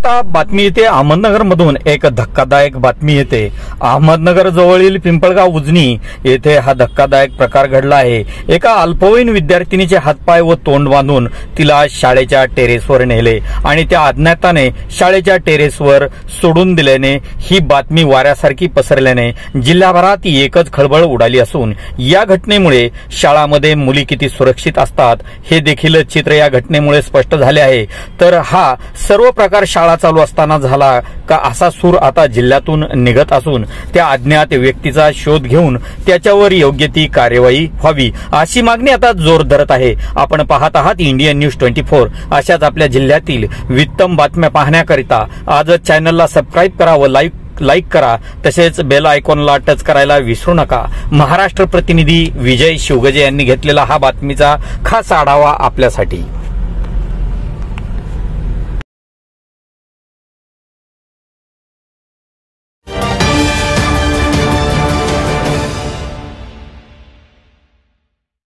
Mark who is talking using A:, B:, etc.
A: आता बातमी येते अहमदनगर मधून एक धक्कादायक बातमी येते। अहमदनगर जवळील पिंपळगाव उजनी येथे हा धक्कादायक प्रकार घडला आहे। एका अल्पवयीन विद्यार्थिनीचे हातपाय व तोंड बांधून तिला शाळेच्या टेरेसवर नेले आणि त्या अज्ञाताने शाळेच्या टेरेसवर सोडून दिल्याने ही बातमी वाऱ्यासारखी पसरल्याने जिल्हाभरात एकच खळबळ उडाली असून या घटनेमुळे शाळांमध्ये मुली किती सुरक्षित असतात हे देखील चित्र या घटनेमुळे स्पष्ट झाले आहे। तर हा सर्व प्रकार शाळा चालू असताना झाला का असा सूर आता जिल्ह्यातून निघत असून त्या अज्ञात व्यक्तीचा शोध घेऊन त्याच्यावर योग्य ती कार्यवाही व्हावी अशी मागणी आता जोर धरत आहे। आपण पाहत आहात इंडियन न्यूज 24। अशाच आपल्या जिल्ह्यातील वित्तम बातम्या पाहण्याकरिता आजच चॅनलला सबस्क्राईब करा व लाईक करा, तसेच बेल आयकॉनला टच करायला विसरू नका। महाराष्ट्र प्रतिनिधी विजय शिवगजे यांनी घेतलेला हा बातमीचा खास आढावा आपल्यासाठी।